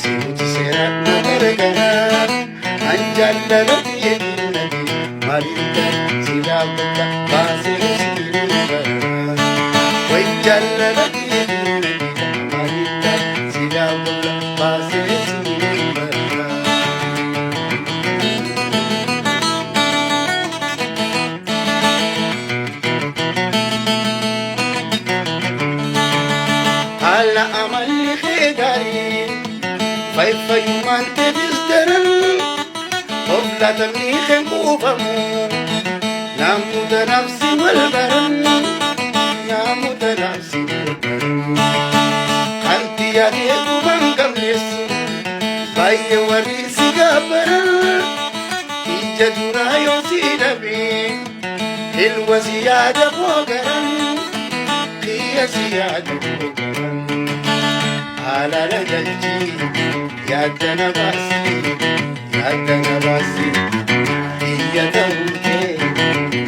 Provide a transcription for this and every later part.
Simuti sera nagaragara anjallala yeginati malinta silabta basere silibara wajallala yeginati malinta silabta basere silibara ala amalli khidari faifa yuman tebizdaran ofla tamnikhen kufamu namut nafsi walbaran namut nafsi walbaran anti yadi kuban kamlis baye warisi gabaran ijadura yosidabi hilwa ziyada fogaran qiya ziyada fogaran ala la jalji yadana basi iya tawte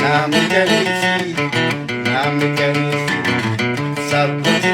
nam jalisi sabuti